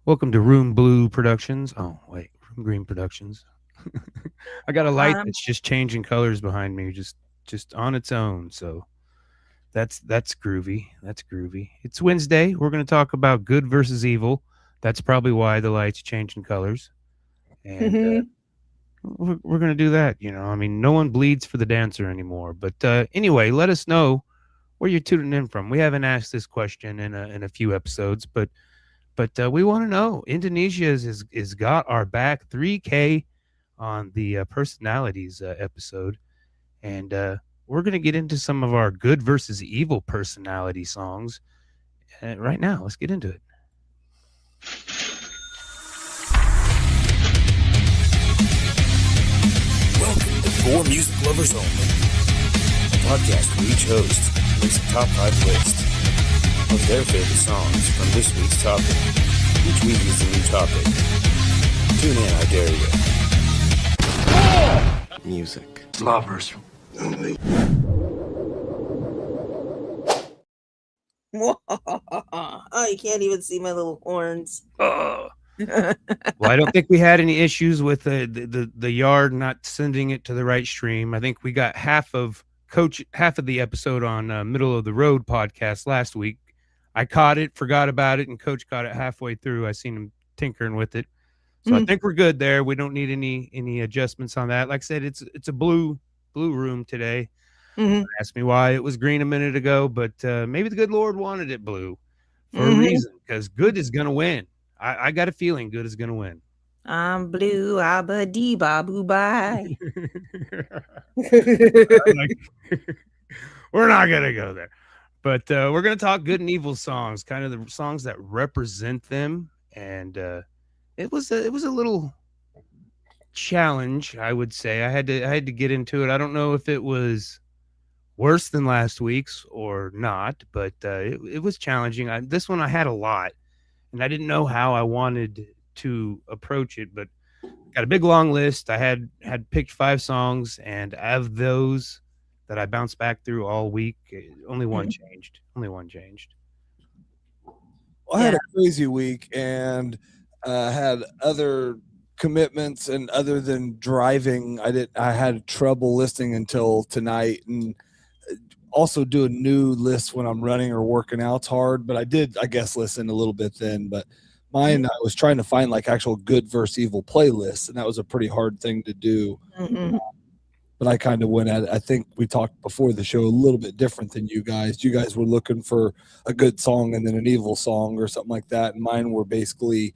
Welcome to Room Blue Productions. Oh, wait, Room Green Productions. I got a light Um, that's just changing colors behind me, just on its own. So that's groovy. That's groovy. It's Wednesday. We're going to talk about good versus evil. That's probably why the light's changing colors, and mhm. we're going to do that. I mean, no one bleeds for the dancer anymore. But anyway, let us know where you're tuning in from. We haven't asked this question in a few episodes, but we want to know. Indonesia is got our back. 3K on the personalities episode, and we're gonna get into some of our good versus evil personality songs right now. Let's get into it. Welcome to For Music Lovers Only, a podcast where each host makes a top 5 list of their favorite songs from this week's topic. Each week is a new topic. Tune in, I dare you. Music Lovers Only. Oh, you can't even see my little horns. Oh. Well, I don't think we had any issues with the yard not sending it to the right stream. I think we got half of the episode on Middle of the Road podcast last week. I caught it, forgot about it, and Coach caught it halfway through. I seen him tinkering with it, so I think we're good there. We don't need any adjustments on that. Like I said, it's a blue room today. Asked me why it was green a minute ago, but maybe the good Lord wanted it blue for a reason, because good is gonna win. I got a feeling good is gonna win. I'm blue, abba dee babu bye. We're not gonna go there, but we're gonna talk good and evil songs, kind of the songs that represent them. And it was a little challenge, I would say. I had to get into it. I don't know if it was worse than last week's or not, but it was challenging. This one I had a lot, and I didn't know how I wanted to approach it, but got a big long list. I had picked 5 songs, and of those that I bounced back through all week, only one changed. Only one changed. I had a crazy week and had other commitments, and other than driving, I had trouble listening until tonight, and also do a new list when I'm running or working out's hard. But I did, I guess, listen a little bit then. But mine, I was trying to find like actual good versus evil playlists, and that was a pretty hard thing to do. But I kind of went at it. I think we talked before the show a little bit different than you guys. You guys were looking for a good song and then an evil song or something like that. And mine were basically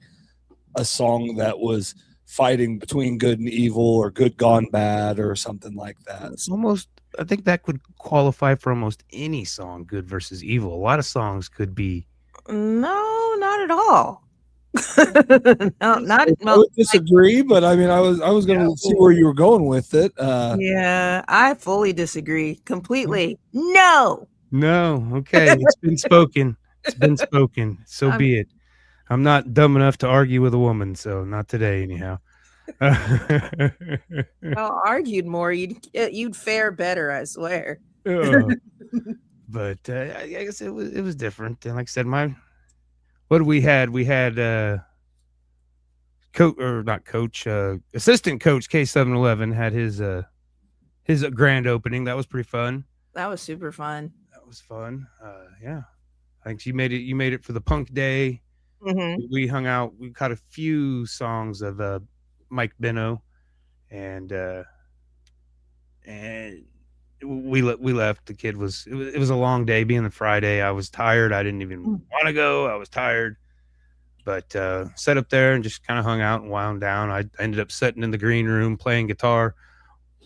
a song that was fighting between good and evil, or good gone bad, or something like that. It's almost, I think that could qualify for almost any song, good versus evil. A lot of songs could be. No, not at all. No, not I would disagree, but I mean, I was going to see where you were going with it. Yeah, I fully disagree completely. No. Okay, it's been spoken. It's been spoken. So be it. I'm not dumb enough to argue with a woman, so not today, anyhow. Well, argued more, you'd fare better, I swear. But I guess it was different. And like I said, what we had assistant coach K711 had his grand opening. That was pretty fun. That was super fun. That was fun. Yeah, I think you made it for the punk day. We hung out. We caught a few songs of Mike Benno, and we left. The kid was it was a long day. Being the Friday, I was tired. I didn't even want to go. I was tired, but sat up there and just kind of hung out and wound down. I ended up sitting in the green room playing guitar,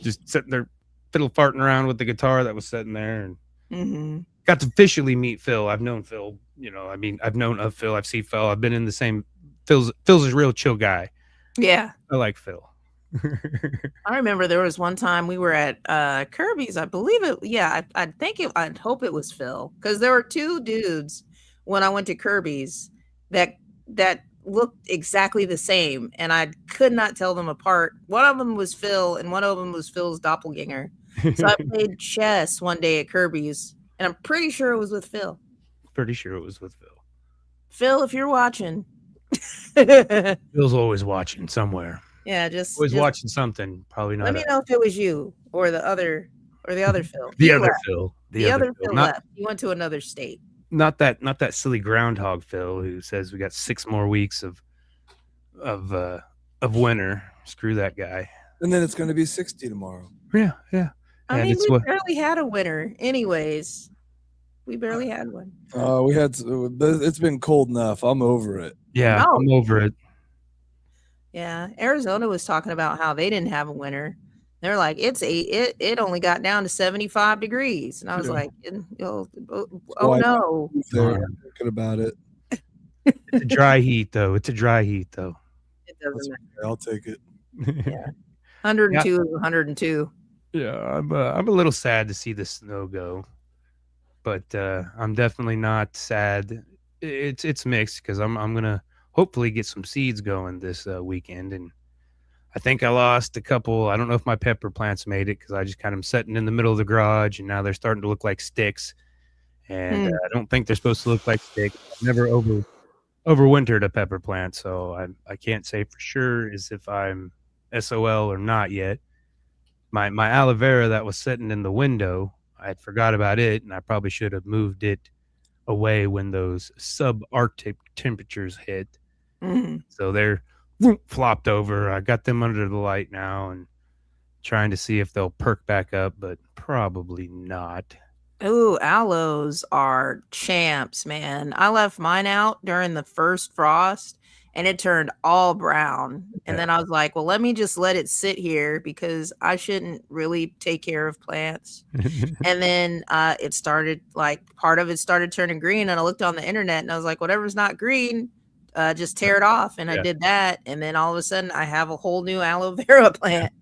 just sitting there fiddle farting around with the guitar that was sitting there, and got to officially meet Phil. I've known Phil. I've known of Phil. I've seen Phil. I've been in the same. Phil's a real chill guy. Yeah, I like Phil. I remember there was one time we were at Kirby's. I believe it. Yeah, I'd hope it was Phil, because there were 2 dudes when I went to Kirby's that looked exactly the same, and I could not tell them apart. One of them was Phil, and one of them was Phil's doppelganger. So I played chess one day at Kirby's, and I'm pretty sure it was with Phil. Pretty sure it was with Phil. Phil, if you're watching. Bill's always watching somewhere. Yeah, Always just watching something. Probably let not me know if it was you or the other Phil. the He other left. Phil. The other Phil. Phil left. He went to another state. Not that silly groundhog Phil who says we got 6 more weeks of winter. Screw that guy. And then it's going to be 60 tomorrow. Yeah. I And mean, it's we what barely had a winter. Anyways, we barely had one. We had. It's been cold enough. I'm over it. yeah, Oh. I'm over it. Yeah, Arizona was talking about how they didn't have a winter. They're like, it only got down to 75 degrees, and I was Yeah. like, oh Why no, They're thinking about it. It's a dry heat though. it doesn't That's matter. okay. I'll take it. Yeah. 102 is 102. Yeah, I'm a little sad to see the snow go, but I'm definitely not sad. It's mixed because I'm gonna hopefully get some seeds going this weekend, and I think I lost a couple. I don't know if my pepper plants made it because I just kind of sitting in the middle of the garage, and now they're starting to look like sticks, and I don't think they're supposed to look like sticks. I've never overwintered a pepper plant, so I can't say for sure as if I'm SOL or not yet. My aloe vera that was sitting in the window, I had forgot about it, and I probably should have moved it away when those subarctic temperatures hit. So they're flopped over. I got them under the light now and trying to see if they'll perk back up, but probably not. Ooh, aloes are champs, man. I left mine out during the first frost and it turned all brown. And then I was like, well, let me just let it sit here because I shouldn't really take care of plants. And then it started, like, part of it started turning green. And I looked on the internet and I was like, whatever's not green, just tear it off. And I did that. And then all of a sudden I have a whole new aloe vera plant.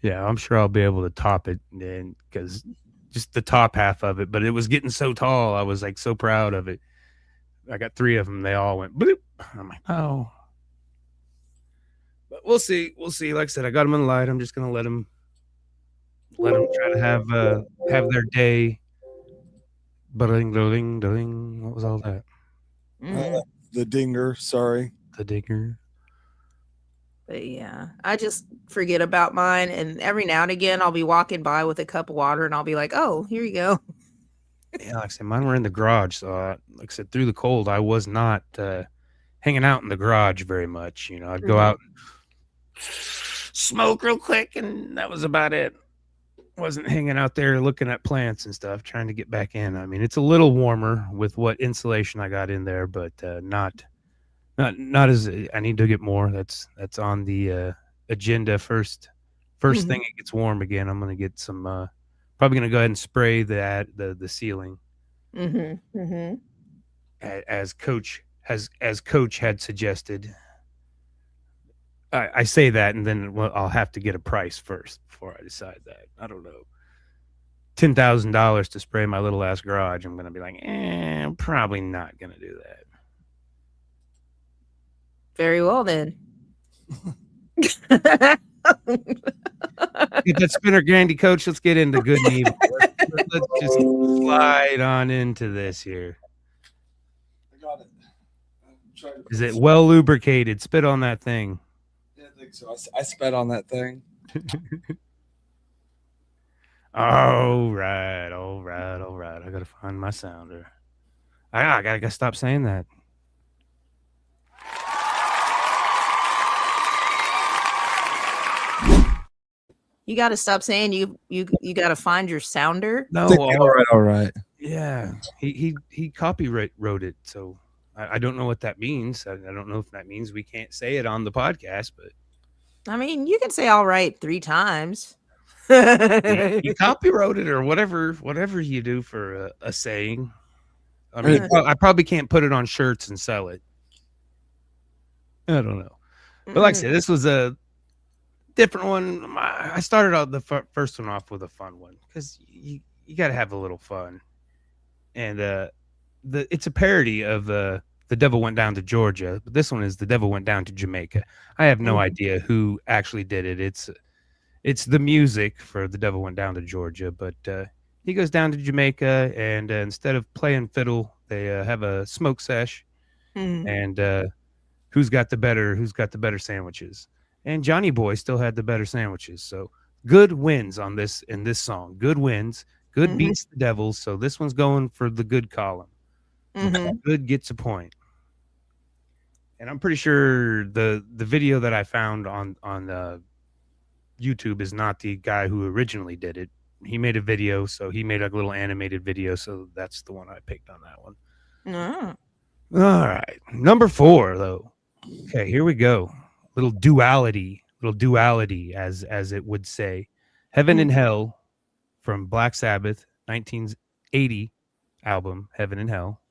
Yeah, I'm sure I'll be able to top it then because just the top half of it, but it was getting so tall. I was like so proud of it. I got 3 of them. They all went bloop. I'm like, oh. But we'll see. We'll see. Like I said, I got them in the light. I'm just gonna let them try to have their day. Ba-ding, da-ding, da-ding. What was all that? The dinger. Sorry. The digger. But yeah, I just forget about mine. And every now and again, I'll be walking by with a cup of water and I'll be like, oh, here you go. Yeah, like I said, mine were in the garage. So, like I said, through the cold, I was not hanging out in the garage very much. You know, I'd go out and smoke real quick, and that was about it. Wasn't hanging out there looking at plants and stuff, trying to get back in. I mean, it's a little warmer with what insulation I got in there, but not as I need to get more. That's on the agenda first. First thing it gets warm again, I'm gonna get some. Probably gonna go ahead and spray the ceiling. As coach had suggested. I say that, and then I'll have to get a price first before I decide that. I don't know. $10,000 to spray my little ass garage. I'm gonna be like, I'm probably not gonna do that. Very well then. Get that spinner Grandy, coach. Let's get into good and evil. Let's just slide on into this here. I got it. Is it well lubricated? Spit on that thing. Yeah, I think so. I spat on that thing. All right. I gotta find my sounder. I gotta stop saying that. You got to stop saying you got to find your sounder. No, all right. Yeah, he copyright wrote it, so I don't know what that means. I don't know if that means we can't say it on the podcast, but I mean, you can say all right 3 times. he copyrighted or whatever you do for a saying. I mean, I probably can't put it on shirts and sell it. I don't know, but like I said, this was a different one. I started out the first one off with a fun one because you got to have a little fun, and it's a parody of The Devil Went Down to Georgia, but this one is The Devil Went Down to Jamaica. I have no idea who actually did it. It's the music for The Devil Went Down to Georgia, but he goes down to Jamaica, and instead of playing fiddle, they have a smoke sesh, and who's got the better sandwiches. And Johnny Boy still had the better sandwiches. So good wins on this in this song. Good wins. Good beats the Devils. So this one's going for the good column. Good gets a point. And I'm pretty sure the video that I found on YouTube is not the guy who originally did it. He made a video, so he made a little animated video, so that's the one I picked on that one. All right. Number 4, though. Okay, here we go. Little duality, as it would say. Heaven and Hell from Black Sabbath, 1980 album, Heaven and Hell.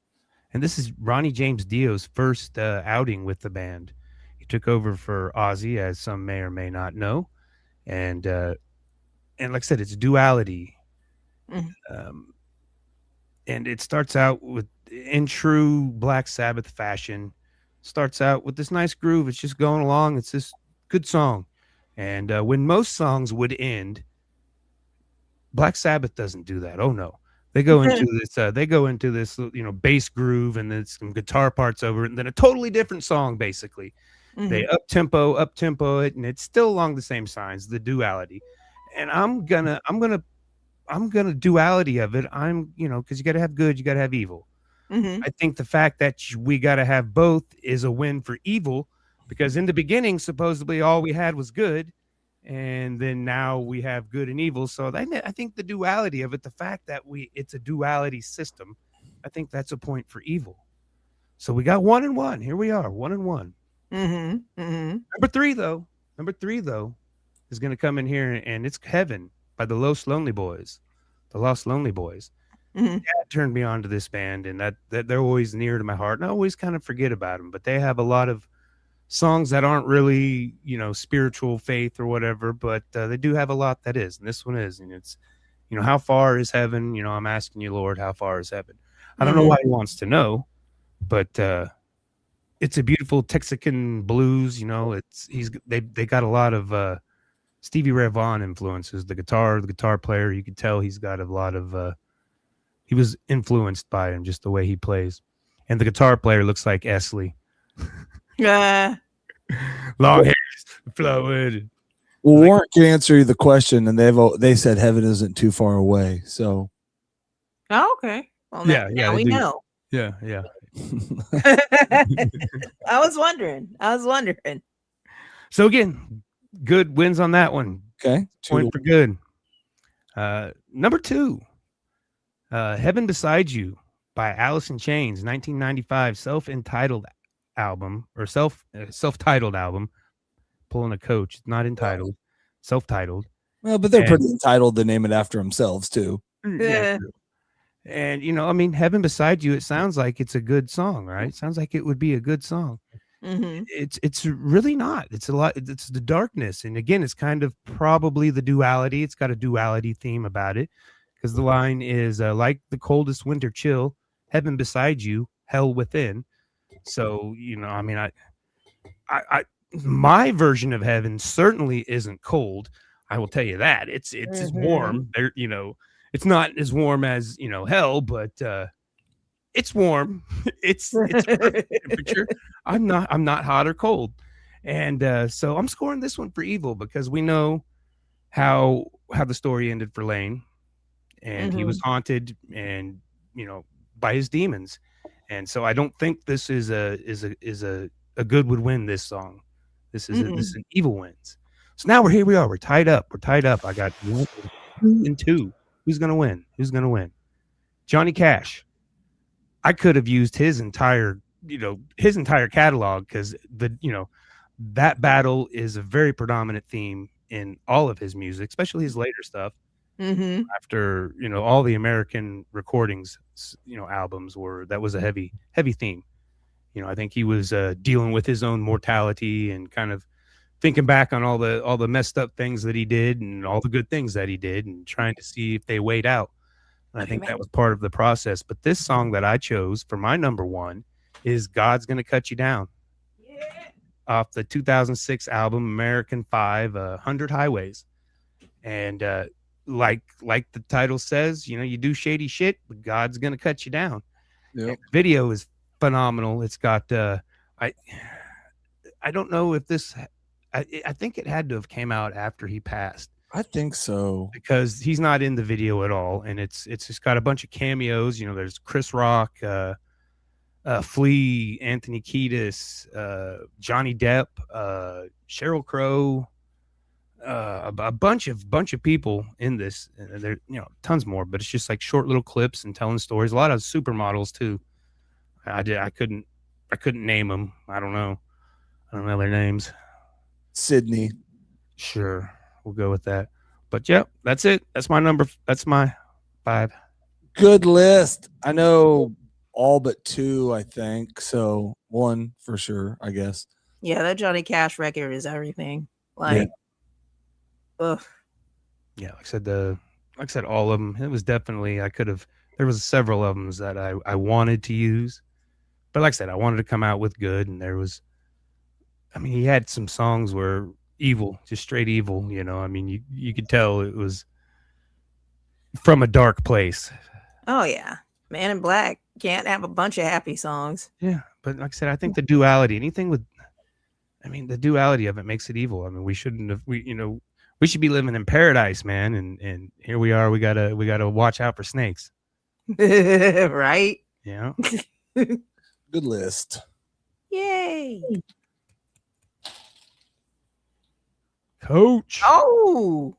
And this is Ronnie James Dio's first outing with the band. He took over for Ozzy, as some may or may not know. And like I said, it's duality. And it starts out with, in true Black Sabbath fashion, starts out with this nice groove. It's just going along. It's this good song. And when most songs would end, Black Sabbath doesn't do that. Oh no. They go into this, bass groove, and then some guitar parts over it, and then a totally different song, basically. They up tempo it, and it's still along the same signs, the duality. And I'm gonna duality of it. Because you gotta have good, you gotta have evil. I think the fact that we gotta have both is a win for evil, because in the beginning, supposedly all we had was good, and then now we have good and evil. So I think the duality of it, the fact that it's a duality system, I think that's a point for evil. So we got 1 and 1. Here we are, 1 and 1. Number three though is going to come in here, and it's Heaven by the Lost Lonely Boys. Dad turned me on to this band, and that they're always near to my heart, and I always kind of forget about them, but they have a lot of songs that aren't really, spiritual faith or whatever, but they do have a lot that is, and this one is. And it's, how far is heaven? I'm asking you, Lord, how far is heaven? I don't know why he wants to know, but it's a beautiful Texican blues. They got a lot of Stevie Ray Vaughan influences. The guitar player, you could tell he's got a lot of he was influenced by him, just the way he plays. And the guitar player looks like Esley. Long hair, Floyd. Well, Warren can answer you the question, and they said heaven isn't too far away. So, okay. Well, now we know. Yeah. I was wondering. So again, good wins on that one. Okay, point for good. Number 2, Heaven Beside You by Alice in Chains, 1995 self-titled album, pulling a coach. It's not entitled, self-titled. Well, but they're pretty entitled to name it after themselves too. Yeah. And Heaven Beside You, it sounds like it's a good song, right? It sounds like it would be a good song. It's really not. It's a lot. It's the darkness, and again, it's kind of probably the duality. It's got a duality theme about it, because the line is like the coldest winter chill, heaven beside you, hell within. So I my version of heaven certainly isn't cold. I will tell you that. It's warm. There, it's not as warm as hell, but it's warm. It's perfect temperature. I'm not hot or cold, and so I'm scoring this one for evil, because we know how the story ended for Lane, and he was haunted and by his demons, and so I don't think this is a good would win this song. This is an evil wins. So now here we are. We're tied up. I got 1 and 2. Who's gonna win? Johnny Cash. I could have used his entire catalog, because that battle is a very predominant theme in all of his music, especially his later stuff. After all the American recordings, albums that was a heavy theme. I think he was dealing with his own mortality and kind of thinking back on all the messed up things that he did and all the good things that he did, and trying to see if they weighed out. And I think that was part of the process. But this song that I chose for my number 1 is God's Gonna Cut You Down. Yeah. Off the 2006 album American 5, 100 Highways. And like the title says, you do shady shit, but God's gonna cut you down. Yep. Video is phenomenal. It's got I don't know if this. I think it had to have came out after he passed. I think so. Because he's not in the video at all, and it's just got a bunch of cameos. You know, there's Chris Rock, Flea, Anthony Kiedis, Johnny Depp, Sheryl Crow, a bunch of people in this. There, tons more, but it's just like short little clips and telling stories. A lot of supermodels too. I couldn't name them. I don't know their names. Sydney. Sure, we'll go with that. But yeah, that's it. That's my number. That's my 5. Good list. I know all but 2, I think. So 1 for sure, I guess. Yeah, that Johnny Cash record is everything. Like, ugh. Yeah, like I said, all of them. It was definitely, there was several of them that I wanted to use. But like I said, I wanted to come out with good. And he had some songs where evil, just straight evil, I mean, you could tell it was from a dark place. Oh yeah, Man in Black can't have a bunch of happy songs. Yeah, but like I said, I think the duality, the duality of it makes it evil. I mean, we shouldn't have, we should be living in paradise, man, and here we are. We gotta watch out for snakes. Right? Yeah. Good list. Yay. Coach. Oh.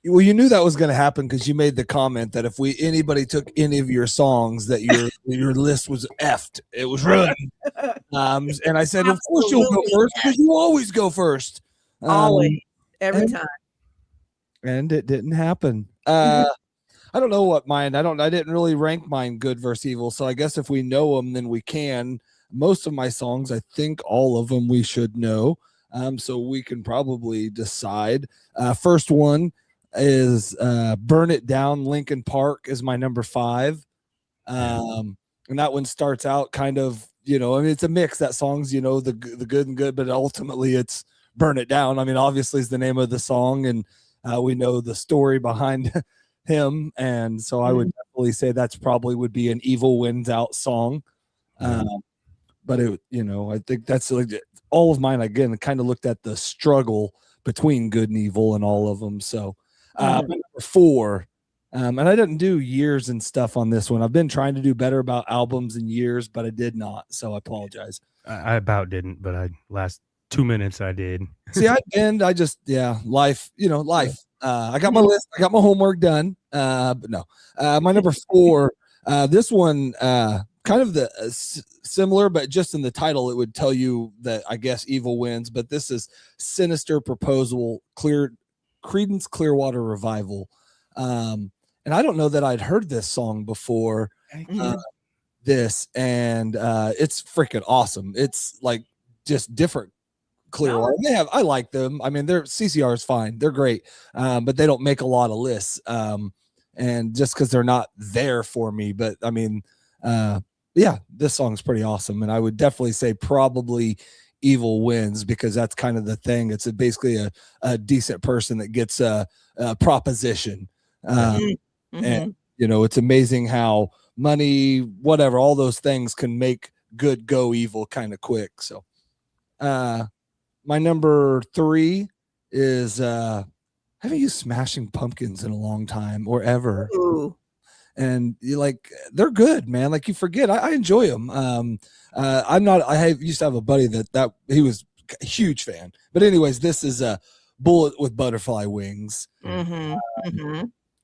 Well, you knew that was going to happen because you made the comment that if anybody took any of your songs, that your list was effed. It was ruined. And I said, of course you'll go first because you always go first. Always, every time. And it didn't happen. I don't know what mine. I didn't really rank mine good versus evil. So I guess if we know them, then we can. Most of my songs, I think all of them we should know. So we can probably decide. First one is Burn It Down. Linkin Park is my number 5. And that one starts out kind of, it's a mix. That song's, the good and good, but ultimately it's Burn It Down. I mean, obviously is the name of the song, and we know the story behind him. And so I would definitely say that's probably would be an Evil Wins Out song. But it, I think that's like all of mine. Again, kind of looked at the struggle between good and evil and all of them. So number 4, and I didn't do years and stuff on this one. I've been trying to do better about albums and years, but I did not. So I apologize. I about didn't, but last 2 minutes I did. See, life, life. I got my list. I got my homework done. But no, my number 4, this one, kind of the similar, but just in the title, it would tell you that I guess evil wins. But this is Sinister Proposal, Credence Clearwater Revival. And I don't know that I'd heard this song before this, and it's freaking awesome. It's like just different Clearwater. I like them. I mean, their CCR is fine. They're great. But they don't make a lot of lists. And just because they're not there for me, but I mean, yeah, this song's pretty awesome. And I would definitely say probably evil wins, because that's kind of the thing. It's basically a decent person that gets a proposition. And, it's amazing how money, whatever, all those things can make good go evil kind of quick. So my number 3 is haven't used Smashing Pumpkins in a long time or ever. Ooh. And they're good, man. Like, you forget, I enjoy them. I used to have a buddy that he was a huge fan, but anyways, this is a Bullet with Butterfly Wings.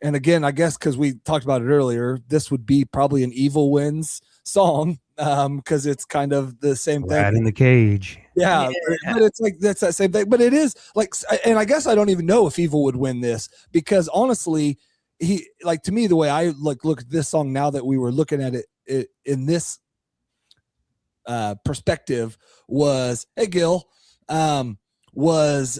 And again, I guess because we talked about it earlier, this would be probably an Evil Wins song, because it's kind of the same thing. Rat in the Cage. Yeah, but it's like that's that same thing. But it is like, and I guess I don't even know if Evil would win this, because honestly, he, like, to me, the way I look at this song now that we were looking at it in this perspective was, hey Gil, was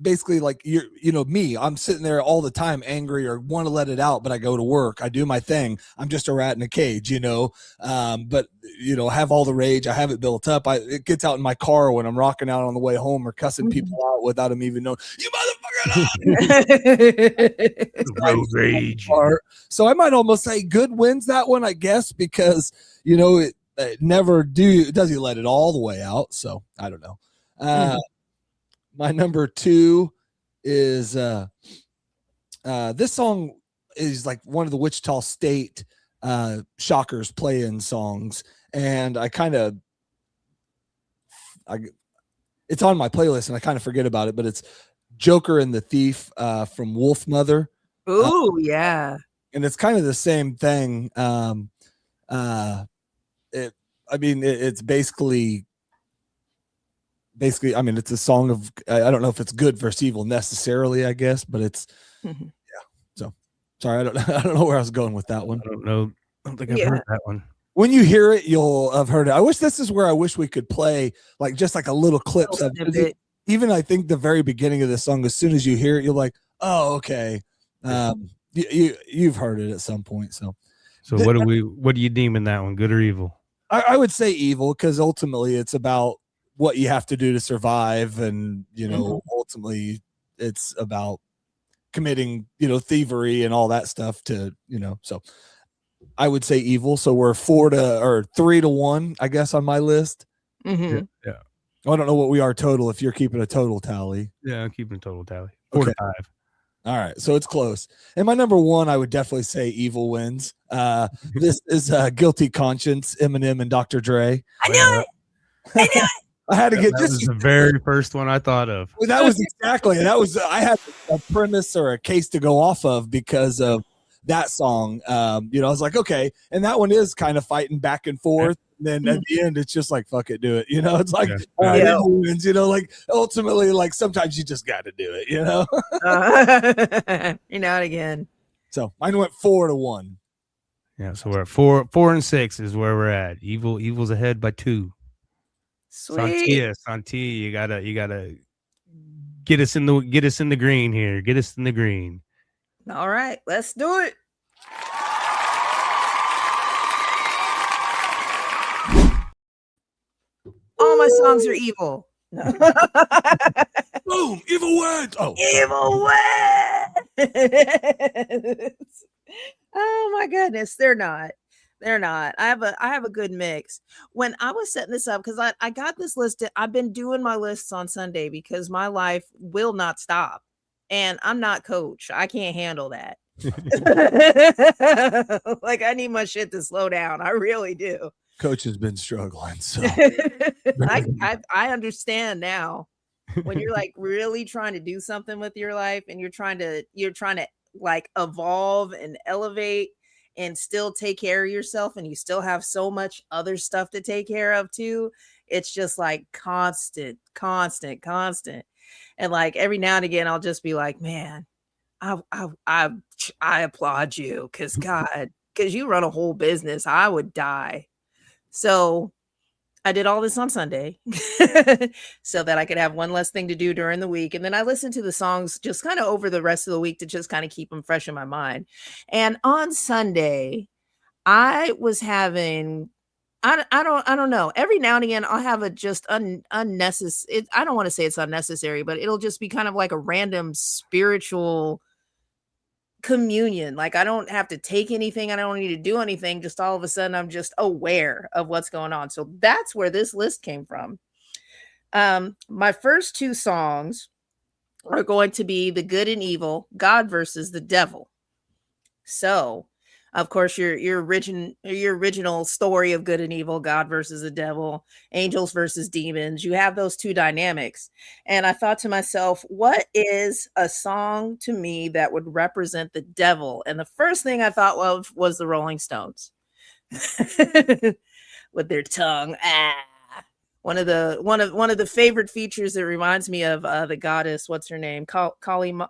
basically like, me, I'm sitting there all the time angry or want to let it out, but I go to work, I do my thing, I'm just a rat in a cage, but have all the rage, I have it built up, it gets out in my car when I'm rocking out on the way home or cussing people out without them even knowing, you motherfucker, Road rage. So I might almost say good wins that one, I guess, because it never does he let it all the way out. So I don't know. My number 2 is this song is like one of the Wichita State Shockers play-in songs, and it's on my playlist and I kind of forget about it, but it's Joker and the Thief from Wolfmother. Ooh, yeah. And it's kind of the same thing. It's basically, I mean, it's a song of, I don't know if it's good versus evil necessarily, I guess, but it's, yeah. So sorry, I don't know where I was going with that one. I don't know. I don't think I've heard that one. When you hear it, you'll have heard it. I wish this is where I wish we could play like just like a little clips of it. Even I think the very beginning of the song, as soon as you hear it, you're like, oh, okay. You've heard it at some point. So what do you deem in that one? Good or evil? I would say evil, because ultimately it's about what you have to do to survive. And, ultimately it's about committing, thievery and all that stuff so I would say evil. So we're 3-1, I guess, on my list. Mm-hmm. Yeah. I don't know what we are total, if you're keeping a total tally. Yeah, I'm keeping a total tally. 4-5. All right, so it's close. And my number 1, I would definitely say evil wins. This is Guilty Conscience, Emeniem and Dr. Dre. I knew it. I had to get that was the very first one I thought of. Well, that was exactly. I had a premise or a case to go off of because of that song. I was like, okay, and that one is kind of fighting back and forth. And then at the end, it's just like, fuck it, do it. It's like, all right, evil wins. Like ultimately, like sometimes you just got to do it. You're not again. So mine went 4-1. Yeah, so we're at 4 and 6 is where we're at. Evil's ahead by 2. Sweet. Sontia, you gotta get us in the green here. Get us in the green. All right, let's do it. All my songs are evil. No. Boom! Evil wins. Oh, evil wins. Oh my goodness, they're not. I have a good mix. When I was setting this up, because I got this list. I've been doing my lists on Sunday because my life will not stop, and I'm not Coach. I can't handle that. Like I need my shit to slow down. I really do. Coach has been struggling, so I understand now. When you're like really trying to do something with your life, and you're trying to like evolve and elevate and still take care of yourself, and you still have so much other stuff to take care of too. It's just like constant. And like every now and again, I'll just be like, man, I applaud you, because you run a whole business. I would die. So I did all this on Sunday so that I could have one less thing to do during the week. And then I listened to the songs just kind of over the rest of the week to just kind of keep them fresh in my mind. And on Sunday, I was having, I don't know. Every now and again, I'll have a just unnecessary. I don't want to say it's unnecessary, but it'll just be kind of like a random spiritual communion. Like I don't have to take anything. I don't need to do anything. Just all of a sudden, I'm just aware of what's going on. So that's where this list came from. My first 2 songs are going to be The Good and Evil, God versus the Devil. So, of course, your original story of good and evil, God versus the devil, angels versus demons. You have those 2 dynamics. And I thought to myself, what is a song to me that would represent the devil? And the first thing I thought of was the Rolling Stones with their tongue. One of the favorite features that reminds me of the goddess. What's her name? Kali Ma.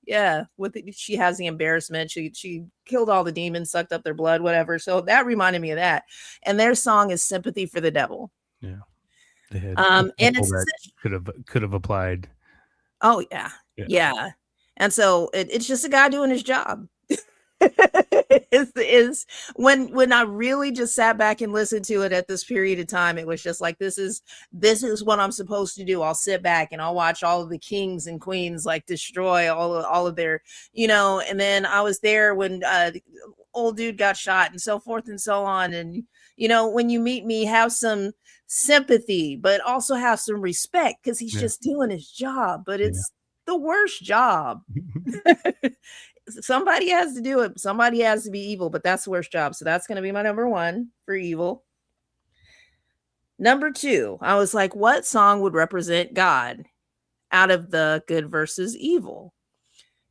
Yeah, she has the embarrassment. She killed all the demons, sucked up their blood, whatever. So that reminded me of that. And their song is "Sympathy for the Devil." Yeah, they had and it's could have applied. Oh yeah. And so it's just a guy doing his job. It's is when I really just sat back and listened to it at this period of time, it was just like, this is what I'm supposed to do. I'll sit back and I'll watch all of the kings and queens like destroy all of their, and then I was there when the old dude got shot and so forth and so on. And when you meet me, have some sympathy, but also have some respect, because he's just doing his job, but it's the worst job. Somebody has to do it. Somebody has to be evil, but that's the worst job. So that's going to be my number 1 for evil. Number 2, I was like, what song would represent God out of the good versus evil?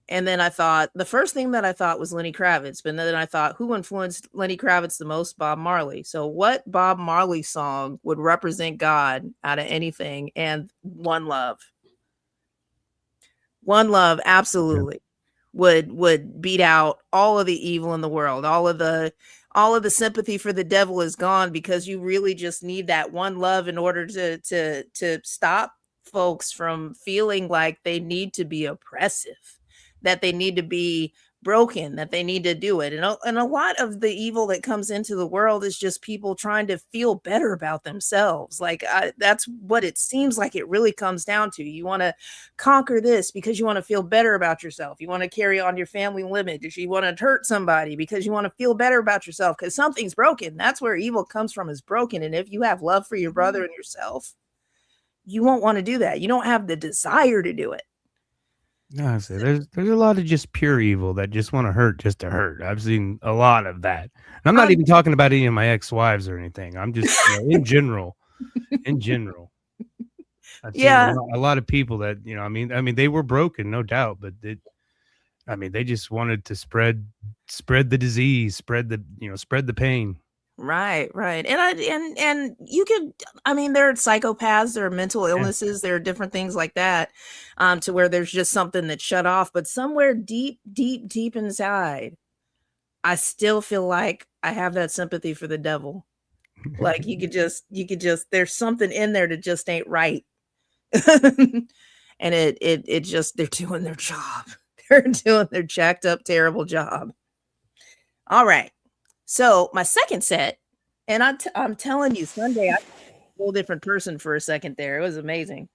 And then I thought, the first thing that I thought was Lenny Kravitz, but then I thought, who influenced Lenny Kravitz the most? Bob Marley. So what Bob Marley song would represent God out of anything? And One Love. One Love absolutely would beat out all of the evil in the world. All of the sympathy for the devil is gone, because you really just need that one love in order to stop folks from feeling like they need to be oppressive, that they need to be broken, that they need to do it. And a lot of the evil that comes into the world is just people trying to feel better about themselves. Like that's what it seems like it really comes down to. You want to conquer this because you want to feel better about yourself. You want to carry on your family lineage. You want to hurt somebody because you want to feel better about yourself because something's broken. That's where evil comes from, is broken. And if you have love for your brother and yourself, you won't want to do that. You don't have the desire to do it. No, I say there's a lot of just pure evil that just want to hurt just to hurt. I've seen a lot of that. And I'm not even talking about any of my ex-wives or anything. I'm just in general. In general. I've seen a lot of people that, I mean, they were broken, no doubt, but they just wanted to spread the disease, spread the pain. Right. And you could, there are psychopaths, there are mental illnesses, there are different things like that, to where there's just something that's shut off, but somewhere deep inside, I still feel like I have that sympathy for the devil. Like you could just, there's something in there that just ain't right. And it just, they're doing their job. They're doing their jacked up, terrible job. All right. So my second set, and I'm telling you, Sunday, I was a whole different person for a second there. It was amazing.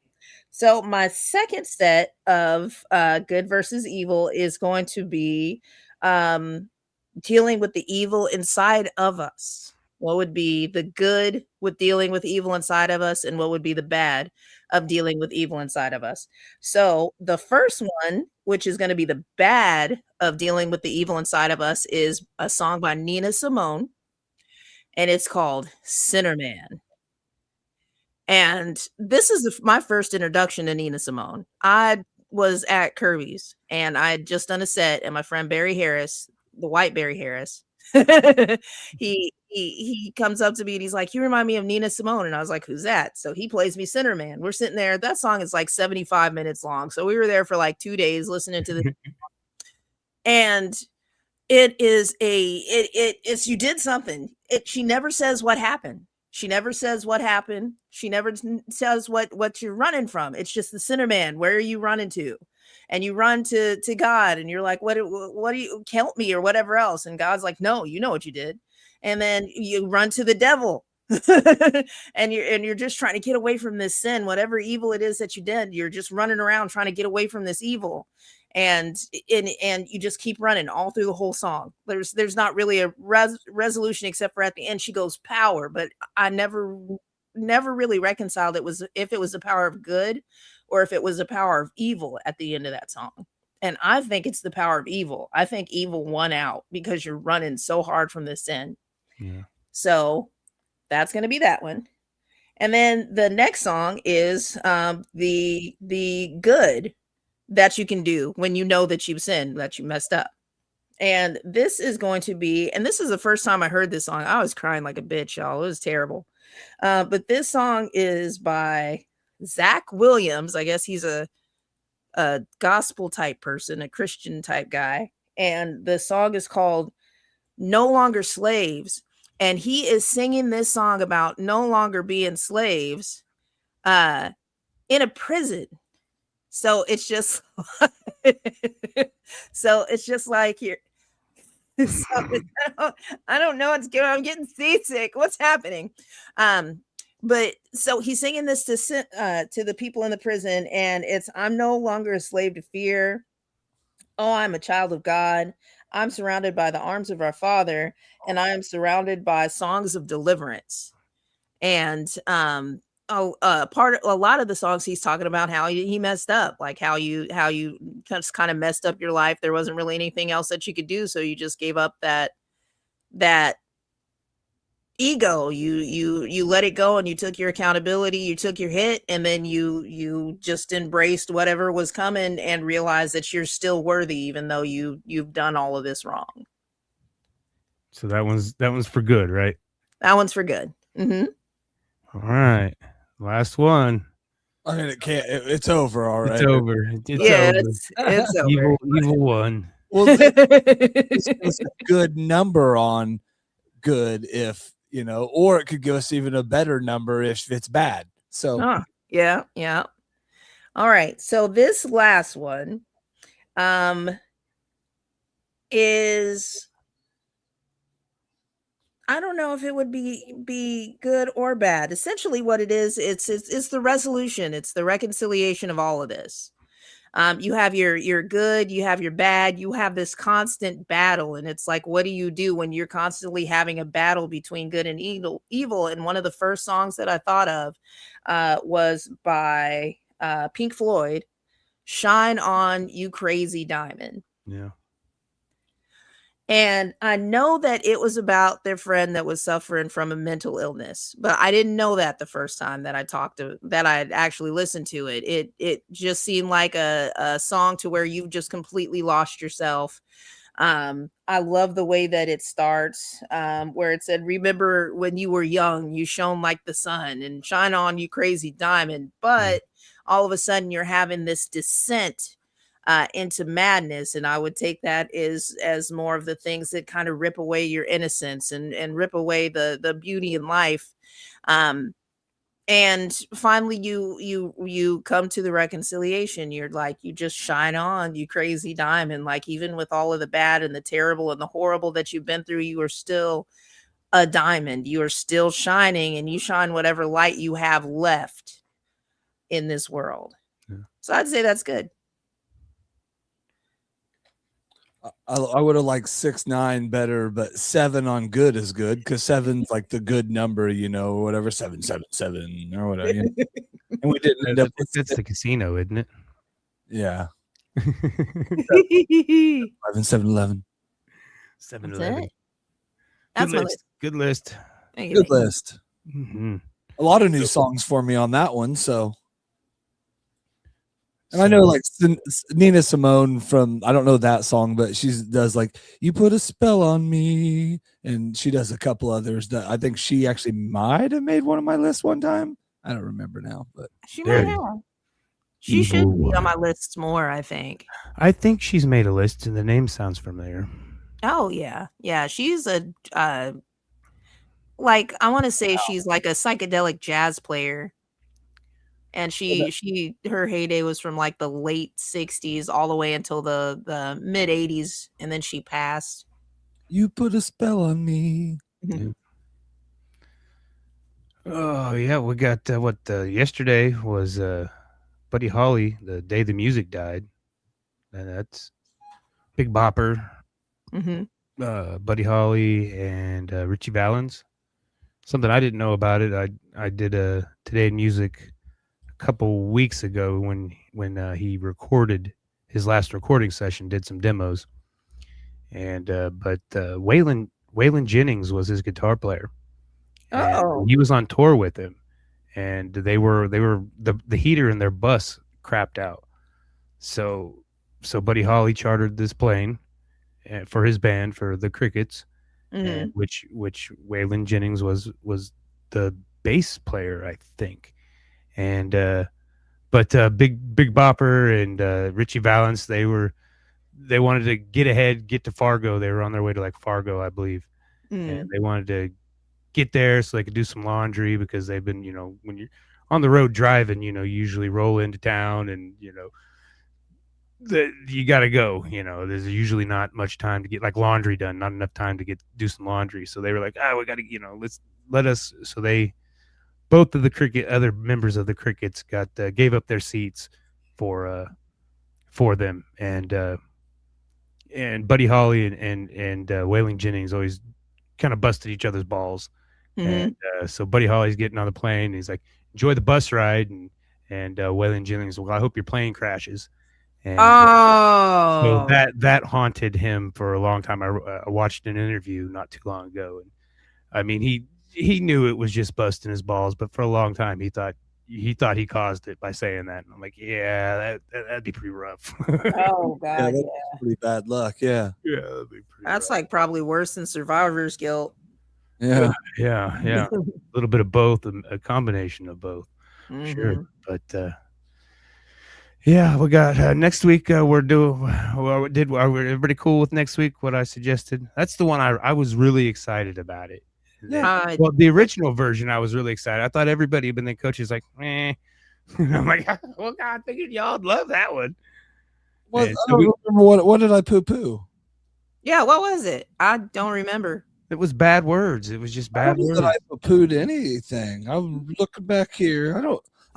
So my second set of good versus evil is going to be dealing with the evil inside of us. What would be the good with dealing with evil inside of us, and what would be the bad of dealing with evil inside of us? So the first one, which is going to be the bad of dealing with the evil inside of us, is a song by Nina Simmone, and it's called Sinnerman. And this is my first introduction to Nina Simmone. I was at Kirby's, and I had just done a set, and my friend Barry Harris, the white Barry Harris, he comes up to me and he's like, you remind me of Nina Simmone. And I was like, who's that? So he plays me Sinnerman. We're sitting there. That song is like 75 minutes long. So we were there for like 2 days listening to this. And it's you did something. She never says what happened. She never says what happened. She never says what you're running from. It's just the Sinnerman. Where are you running to? And you run to God, and you're like, what do you help me or whatever else? And God's like, no, you know what you did. And then you run to the devil, and you're just trying to get away from this sin, whatever evil it is that you did. You're just running around trying to get away from this evil, and you just keep running all through the whole song. There's not really a resolution except for at the end she goes power, but I never really reconciled if it was the power of good or if it was the power of evil at the end of that song. And I think it's the power of evil. I think evil won out because you're running so hard from this sin. Yeah. So that's going to be that one. And then the next song is the good that you can do when you know that you've sinned, that you messed up. And this is going to be, and this is the first time I heard this song. I was crying like a bitch, y'all. It was terrible. But this song is by Zach Williams. I guess he's a gospel type person, a Christian type guy. And the song is called No Longer Slaves. And he is singing this song about no longer being slaves in a prison. So it's just like So I don't know what's going on. I'm getting seasick. What's happening? But so he's singing this to the people in the prison, and it's I'm no longer a slave to fear. Oh, I'm a child of God. I'm surrounded by the arms of our Father, and I am surrounded by songs of deliverance. And a lot of the songs he's talking about how he messed up, like how you just kind of messed up your life. There wasn't really anything else that you could do, so you just gave up that ego. You let it go, and you took your accountability, you took your hit, and then you just embraced whatever was coming and realized that you're still worthy even though you've done all of this wrong. So that one's for good, right? That one's for good. All right, last one. I mean, it can't. It's over already. It's over. It's Yeah, over. it's over. Evil one. Well, it's a good number on good if or it could give us even a better number if it's bad. So Yeah. All right. So this last one is, I don't know if it would be good or bad. Essentially what it is, it's the resolution, it's the reconciliation of all of this. You have your good, you have your bad, you have this constant battle, and it's like, what do you do when you're constantly having a battle between good and evil? And one of the first songs that I thought of was by Pink Floyd, "Shine On, You Crazy Diamond." Yeah. And I know that it was about their friend that was suffering from a mental illness, but I didn't know that the first time that I had actually listened to it. It just seemed like a song to where you've just completely lost yourself. I love the way that it starts, where it said, "Remember when you were young, you shone like the sun, and shine on, you crazy diamond." But all of a sudden you're having this descent into madness, and I would take that as more of the things that kind of rip away your innocence and rip away the beauty in life. And finally you come to the reconciliation. You're like, you just shine on, you crazy diamond. Like, even with all of the bad and the terrible and the horrible that you've been through, you are still a diamond. You are still shining, and you shine whatever light you have left in this world. So I'd say that's good. I would have liked 6-9 better, but 7 on good is good because 7's like the good number, or whatever, 777 or whatever. And we didn't end up with That's the casino, isn't it? Yeah. 5 and 7-Eleven. 7-Eleven. That's my list. list. Good list. Good list. Mm-hmm. A lot of new songs for me on that one, so. And I know, like, Nina Simmone from, I don't know that song, but she does, like, "You Put a Spell on Me," and she does a couple others that I think she actually might have made one of my lists one time. I don't remember now, but she might have. She should be on my lists more, I think. I think she's made a list, and the name sounds familiar. Oh yeah, she's a like, I want to say she's like a psychedelic jazz player. And her heyday was from like the late 60s all the way until the mid 80s, and then she passed. "You Put a Spell on Me." Yeah. Oh yeah, we got yesterday was Buddy Holly, the day the music died, and that's Big Bopper, Buddy Holly, and Richie Valens. Something I didn't know about it. I did a Today in Music a couple weeks ago when he recorded his last recording session, did some demos, and but Waylon Jennings was his guitar player. Oh, he was on tour with him, and they were the heater in their bus crapped out, so Buddy Holly chartered this plane for his band, for the Crickets, and which Waylon Jennings was the bass player, I think. And but Big Bopper and Richie Valens, they wanted to get ahead, get to Fargo. They were on their way to like Fargo, I believe, and they wanted to get there so they could do some laundry, because they've been, when you're on the road driving, you usually roll into town and you got to go. There's usually not much time to get like laundry done. Not enough time to do some laundry. So they were like, we got to, let us. So they both of the other members of the Crickets gave up their seats for them, and Buddy Holly and Waylon Jennings always kind of busted each other's balls. And so Buddy Holly's getting on the plane. And he's like, enjoy the bus ride. And Waylon Jennings, well, I hope your plane crashes. And so that haunted him for a long time. I watched an interview not too long ago. And I mean, he knew it was just busting his balls, but for a long time he thought he caused it by saying that. And I'm like, yeah, that'd be pretty rough. Oh God, that's pretty bad luck. Yeah, that'd be pretty that's rough. like probably worse than survivor's guilt. Yeah. A little bit of both, a combination of both. Sure. But yeah, we got next week. We're doing. Are everybody cool with next week? What I suggested. That's the one I was really excited about it. Yeah. Well, the original version, I was really excited. I thought everybody, but then coach is like, eh. And I'm like, well, God, I figured y'all'd love that one. Well, I don't remember what did I poo-poo? Yeah, what was it? I don't remember. It was bad words. It was just bad words. I poo-pooed anything. I'm looking back here. I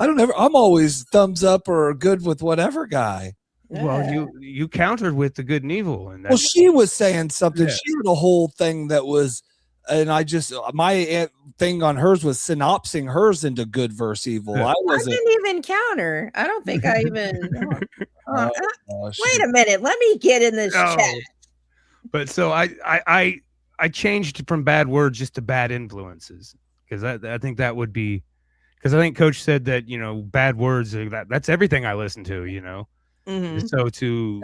don't ever. I'm always thumbs up or good with whatever guy. Yeah. Well, you countered with the good and evil, and well, she was saying something. Yeah. She had a whole thing that was, and I just my thing on hers was synopsing hers into good versus evil. Yeah. I didn't even counter. I don't think I even. Wait a minute. Let me get in this chat. But so I changed from bad words just to bad influences, because I think that would be, because I think Coach said that bad words, that's everything I listen to. Mm-hmm. So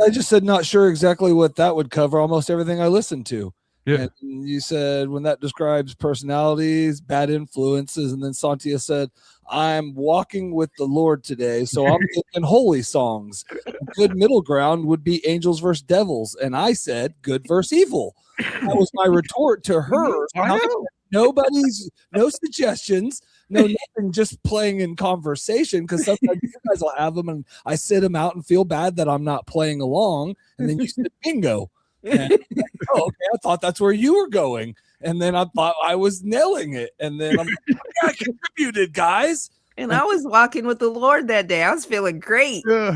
I just said not sure exactly what that would cover. Almost everything I listen to. Yeah. And you said when that describes personalities, bad influences, and then Sontia said, I'm walking with the Lord today, so I'm thinking holy songs. A good middle ground would be angels versus devils, and I said good versus evil. That was my retort to her. No suggestions, no nothing, just playing in conversation, because sometimes you guys will have them and I sit them out and feel bad that I'm not playing along, and then you said bingo. And okay, I thought that's where you were going, and then I thought I was nailing it, and then I'm like, I contributed, guys. And I was walking with the Lord that day. I was feeling great. So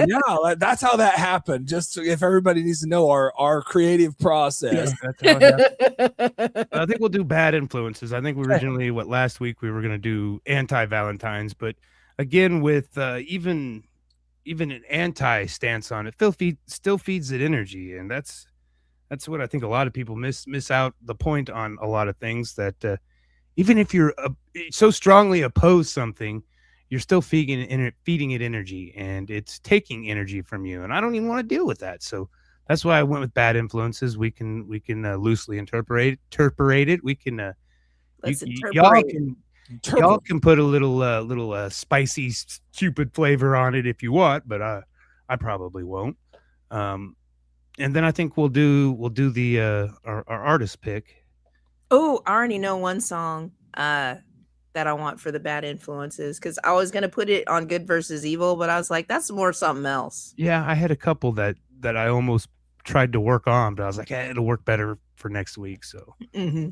yeah, that's how that happened. Just if everybody needs to know our creative process. Yeah, that's how it happened. I think we'll do bad influences. I think originally last week we were going to do anti-Valentine's, but again with even an anti stance on it, still feeds it energy, and that's what I think a lot of people miss out the point on a lot of things, that even if you're so strongly opposed something, you're still feeding it energy, and it's taking energy from you, and I don't even want to deal with that. So that's why I went with bad influences. We can loosely interpret it. We can y'all can put a little spicy Cupid flavor on it if you want, but I probably won't. And then I think we'll do the our artist pick. Oh, I already know one song that I want for the bad influences, because I was gonna put it on good versus evil, but I was like, that's more something else. Yeah, I had a couple that I almost tried to work on, but I was like, it'll work better for next week. So yeah.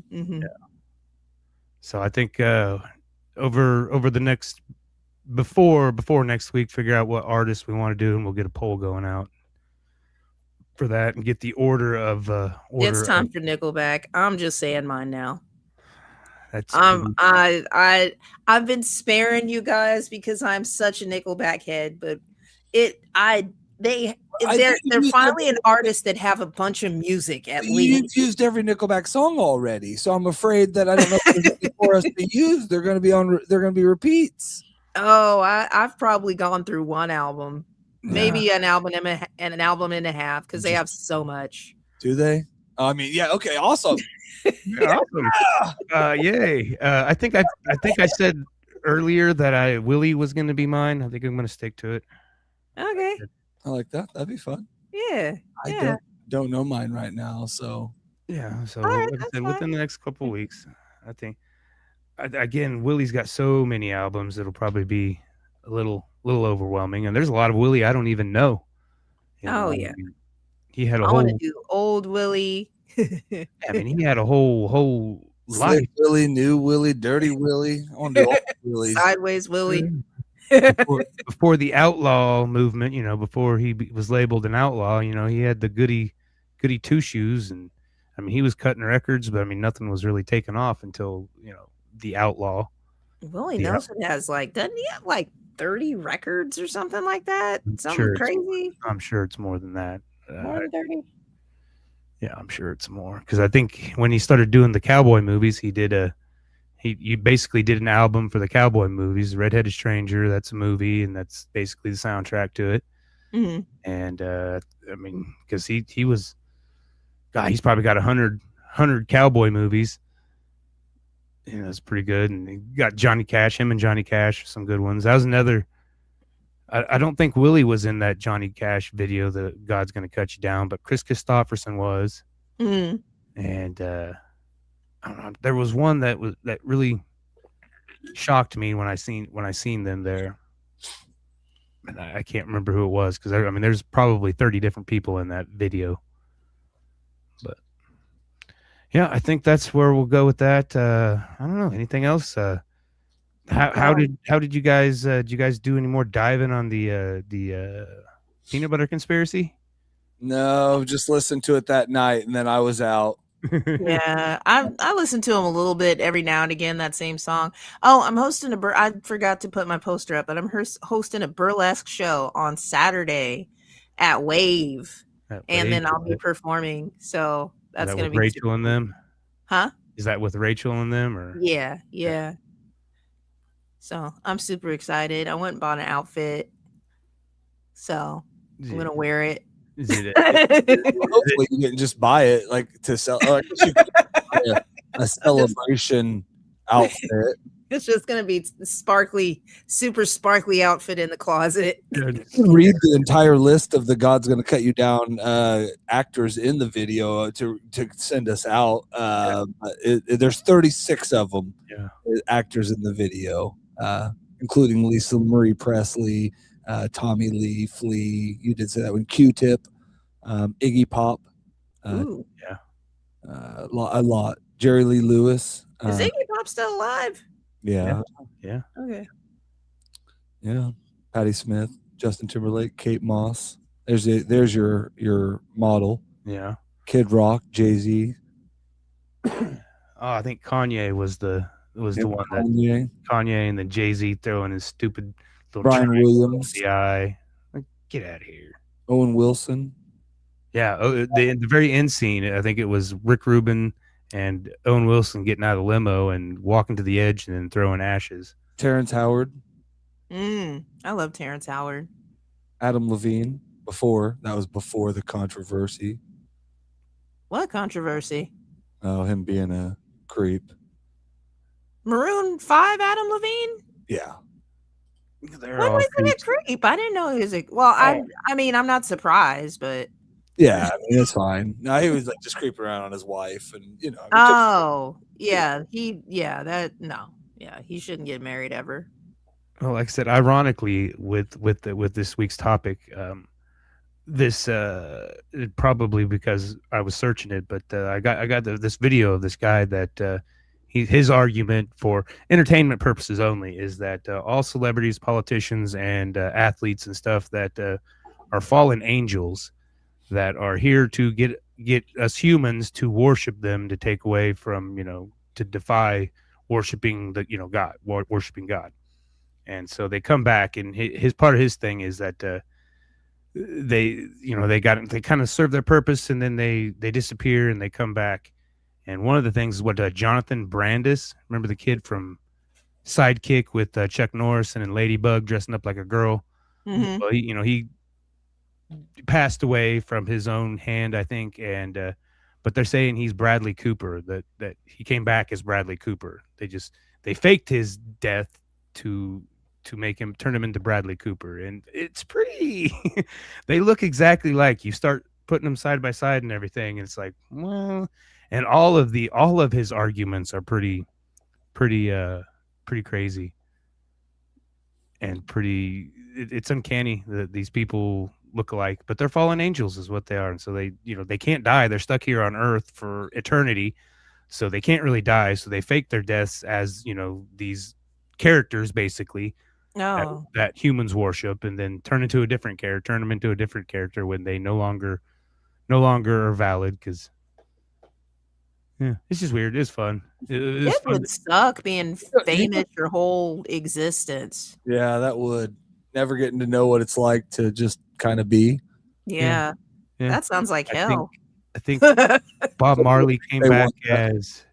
So I think over the next before next week, figure out what artists we want to do, and we'll get a poll going out for that and get the order of it's time for Nickelback. I'm just saying mine now. That's I've been sparing you guys because I'm such a Nickelback head, but they're finally an artist that have a bunch of music at least. You've used every Nickelback song already, so I'm afraid that I don't know if there's anything for us to use. They're going to be repeats. Oh, I've probably gone through one album, maybe an album and an album and a half, because they have so much. Do they? I mean, yeah. Okay, awesome. Awesome. Yay. I think I said earlier that Willie was going to be mine. I think I'm going to stick to it. Okay. I like that. That'd be fun. Yeah. I don't know mine right now, so yeah. So right, like I said, within the next couple of weeks, I think. Again, Willie's got so many albums; it'll probably be a little little overwhelming. And there's a lot of Willie I don't even know. Oh I yeah. mean, he had a I want to whole. do old Willie. I mean, he had a whole Slick life Willie, New Willie, Dirty Willie. I want to do all the Willies. Sideways Willie. before the outlaw movement. Before he was labeled an outlaw. He had the goody two shoes, and I mean, he was cutting records, but I mean, nothing was really taken off until the outlaw. Willie The out- Nelson has doesn't he have 30 records or something like that? Something sure crazy. I'm sure it's more than that. More than 30. Yeah, I'm sure it's more because I think when he started doing the cowboy movies, he did he basically did an album for the cowboy movies. Redheaded Stranger, that's a movie, and that's basically the soundtrack to it. Mm-hmm. And I mean, because he was, God, he's probably got 100 cowboy movies. It's pretty good. And he got Johnny Cash, him and Johnny Cash, some good ones. That was another. I don't think Willie was in that Johnny Cash video, the God's Gonna Cut You Down, but Chris Christopherson was. Mm-hmm. And I don't know, there was one that really shocked me when I seen them there. And I can't remember who it was because I mean there's probably 30 different people in that video. But yeah, I think that's where we'll go with that. I don't know, anything else? How did you guys do any more diving on the peanut butter conspiracy? No, just listened to it that night, and then I was out. Yeah, I listen to him a little bit every now and again. That same song. Oh, I'm hosting I forgot to put my poster up, but I'm hosting a burlesque show on Saturday at Wave, and then I'll be performing. So that's gonna be Rachel and them. Huh? Is that with Rachel and them or? Yeah. So I'm super excited. I went and bought an outfit, so I'm gonna wear it. Is it Hopefully you didn't just buy it to sell. I guess you could buy a celebration outfit. It's just gonna be super sparkly outfit in the closet. You can read the entire list of the God's Gonna Cut You Down actors in the video to send us out. There's 36 of them. Yeah. Actors in the video, including Lisa Marie Presley, Tommy Lee, Flea. You did say that one. Q-Tip, Iggy Pop. Ooh. Yeah. A lot. Jerry Lee Lewis. Is Iggy Pop still alive? Yeah. Okay. Yeah. Patti Smith, Justin Timberlake, Kate Moss. There's your model. Yeah. Kid Rock, Jay-Z. I think Kanye was the one that Kanye and then Jay-Z throwing his stupid little Brian Williams, the eye. Get out of here. Owen Wilson. Yeah. The very end scene, I think it was Rick Rubin and Owen Wilson getting out of the limo and walking to the edge and then throwing ashes. Terrence Howard. I love Terrence Howard. Adam Levine. That was before the controversy. What controversy? Oh, him being a creep. Maroon 5 Adam Levine? Yeah. When was he a creep? I didn't know he was I mean, I'm not surprised, but yeah, I mean, it's fine. No, he was just creeping around on his wife, and he shouldn't get married ever. Well, like I said, ironically, with this week's topic, this probably because I was searching it, but I got this video of this guy that his argument for entertainment purposes only is that all celebrities, politicians, and athletes and stuff that are fallen angels that are here to get us humans to worship them, to take away from, to defy worshiping God, worshiping God. And so they come back, and his part of his thing is that they kind of serve their purpose, and then they disappear and they come back. And one of the things is what Jonathan Brandis, remember the kid from Sidekick with Chuck Norris and Ladybug dressing up like a girl? Mm-hmm. Well, he passed away from his own hand, I think, and but they're saying he's Bradley Cooper, that he came back as Bradley Cooper. They faked his death to turn him into Bradley Cooper, and it's pretty they look exactly like. You start putting them side by side and everything, and it's like, well, and all of his arguments are pretty crazy. and pretty. It's uncanny that these people look alike, but they're fallen angels, is what they are, and so they can't die. They're stuck here on Earth for eternity, so they can't really die. So they fake their deaths as these characters basically Oh, that humans worship, and then turn them into a different character when they no longer are valid. Because yeah, it's just weird. It's fun. It's it fun. would suck being You famous your whole existence. Yeah, that would. Never getting to know what it's like to just kind of be. Yeah, Yeah, that sounds like I hell. think Bob Marley came They back want that.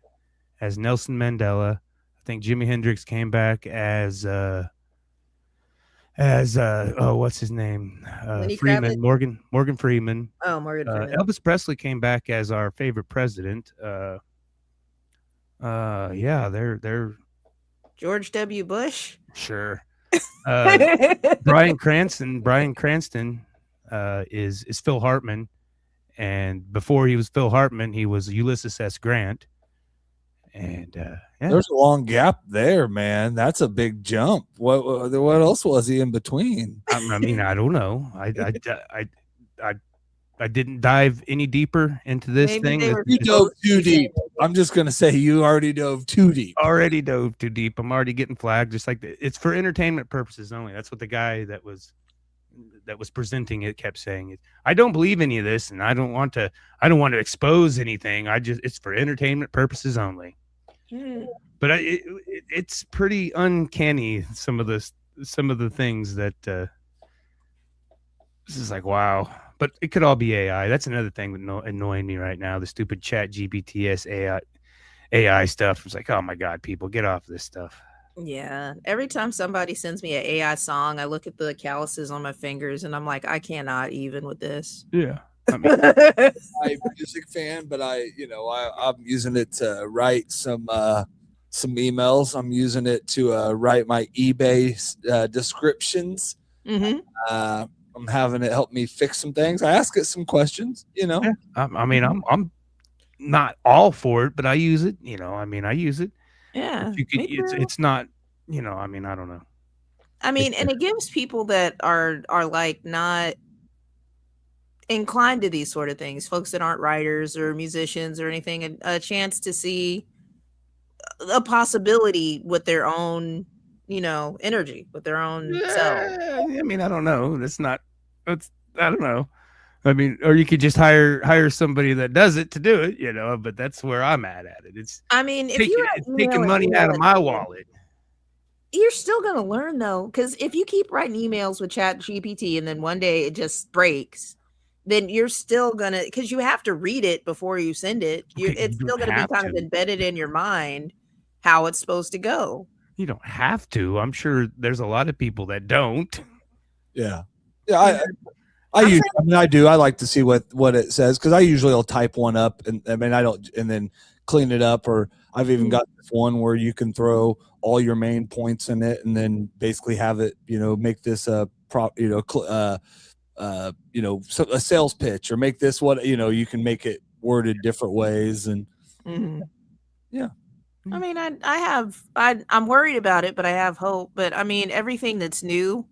as Nelson Mandela. I think Jimi Hendrix came back as what's his name, Lenny Kravitz? Freeman, Morgan Freeman. Oh, Morgan Freeman. Elvis Presley came back as our favorite president. Yeah, they're George W. Bush. sure. Bryan Cranston is Phil Hartman, and before he was Phil Hartman, he was Ulysses S. Grant. And yeah, There's a long gap there, man. That's a big jump. What else was he in between? I mean, I don't know. I didn't dive any deeper into this Maybe thing. they were You dove too deep. I'm just gonna say you already dove too deep. Already dove too deep. I'm already getting flagged. Just like it's for entertainment purposes only. That's what the guy that was presenting it kept saying. It. I don't believe any of this, and I don't want to expose anything. It's for entertainment purposes only. But it's pretty uncanny. Some of the things that this is like, wow. But it could all be AI. That's another thing that annoying me right now. The stupid chat GPTs AI stuff. It's like, oh my God, people, get off this stuff. Yeah. Every time somebody sends me an AI song, I look at the calluses on my fingers and I'm like, I cannot even with this. Yeah. I mean, I'm a music fan, but I'm using it to write some emails. I'm using it to write my eBay descriptions. Mm-hmm. I'm having it help me fix some things. I ask it some questions, yeah. I mean, I'm not all for it, but I use it. I use it. Yeah. It's not. I mean, I don't know. I mean, and it gives people that are like not inclined to these sort of things, folks that aren't writers or musicians or anything, a chance to see a possibility with their own, energy, with their own self. I mean, I don't know. I don't know. I mean, or you could just hire somebody that does it to do it, but that's where I'm at it. It's I mean, if it's taking money out of my wallet. You're still going to learn though, because if you keep writing emails with Chat GPT and then one day it just breaks, then you're still going to, because you have to read it before you send it. It's still going to be kind of embedded in your mind how it's supposed to go. You don't have to. I'm sure there's a lot of people that don't. Yeah. Yeah. I do. I like to see what it says because I usually will type one up and then clean it up. Or I've even got this one where you can throw all your main points in it and then basically have it, make this a sales pitch or make this you can make it worded different ways and yeah. I mean, I'm worried about it, but I have hope. But I mean, everything that's new,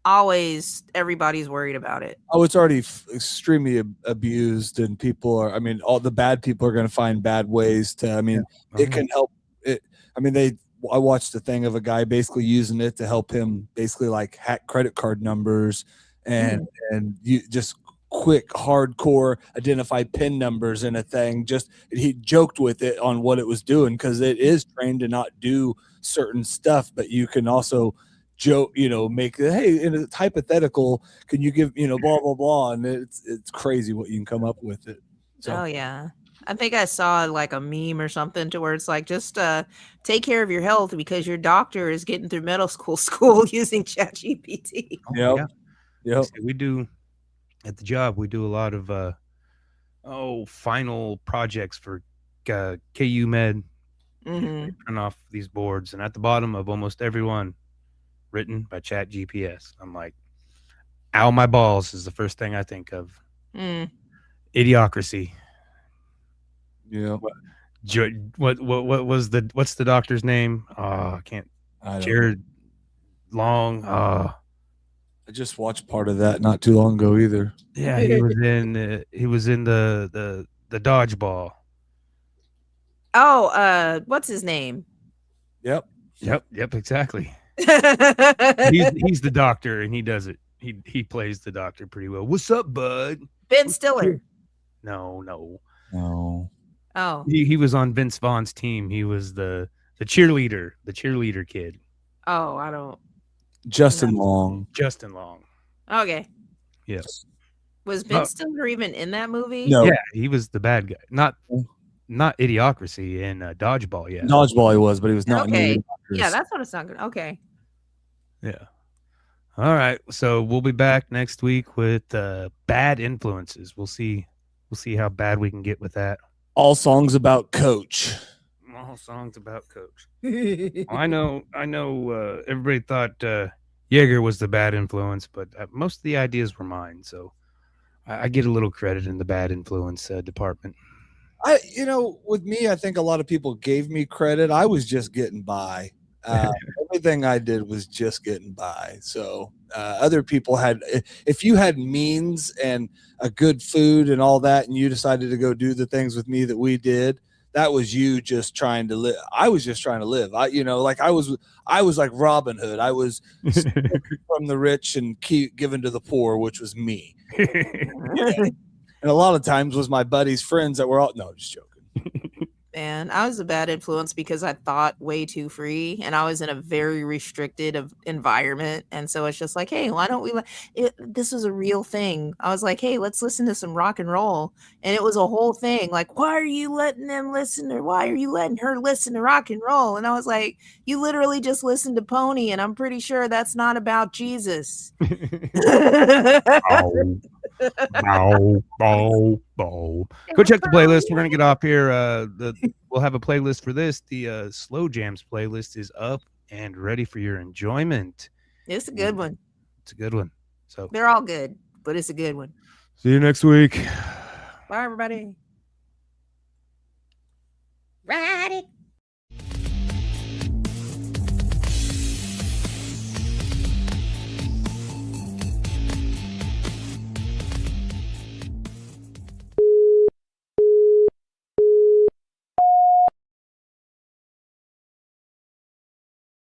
always everybody's worried about it. Oh, it's already extremely abused, and people are. I mean, all the bad people are going to find bad ways to. I mean, it can help. I watched a thing of a guy basically using it to help him basically like hack credit card numbers and you just quick hardcore identify PIN numbers in a thing. Just he joked with it on what it was doing because it is trained to not do certain stuff, but you can also joke, make it, hey, in a hypothetical, can you give, blah blah blah, and it's crazy what you can come up with it. So. Oh yeah. I think I saw like a meme or something to where it's like, just take care of your health because your doctor is getting through medical school using ChatGPT. Yep. We do at the job. We do a lot of final projects for KU Med. Print off these boards, and at the bottom of almost every one, written by Chat GPS. I'm like, ow, my balls is the first thing I think of. Idiocracy. Yeah. What's the doctor's name? Oh, I can't. Jared. long. I just watched part of that not too long ago either. Yeah, he was in the dodgeball. Oh, what's his name? Yep. Yep, exactly. Ben He's the doctor, and he does it. He plays the doctor pretty well. What's up, bud? Stiller. No. No. Oh. He was on Vince Vaughn's team. He was the cheerleader kid. Oh, I don't. Justin Long. Justin Long. Okay. Yeah. Was Ben Stiller even in that movie? No. Yeah, he was the bad guy. Not Idiocracy and Dodgeball. Yeah. Dodgeball he was, but he was not. Okay. Yeah, that's what it's not good. Okay. Yeah. All right. So we'll be back next week with bad influences. We'll see how bad we can get with that. All songs about Coach. All songs about Coach. I know. Everybody thought Jaeger was the bad influence, but most of the ideas were mine. So I get a little credit in the bad influence department. With me, I think a lot of people gave me credit. I was just getting by. Everything I did was just getting by. So other people had, if you had means and a good food and all that, and you decided to go do the things with me that we did, that was you just trying to live. I was just trying to live. I was like Robin Hood. I was from the rich and keep giving to the poor, which was me. And a lot of times was my buddies' friends that were all, no, just joking. And I was a bad influence because I thought way too free, and I was in a very restricted environment. And so it's just like, hey, why don't we? This was a real thing. I was like, hey, let's listen to some rock and roll. And it was a whole thing. Like, why are you letting them listen to? Why are you letting her listen to rock and roll? And I was like, you literally just listened to Pony, and I'm pretty sure that's not about Jesus. Bow. Go check the playlist. We're gonna get off here. We'll have a playlist for this. The Slow Jams playlist is up and ready for your enjoyment. It's a good one. It's a good one. So they're all good, but it's a good one. See you next week. Bye, everybody. Ride it.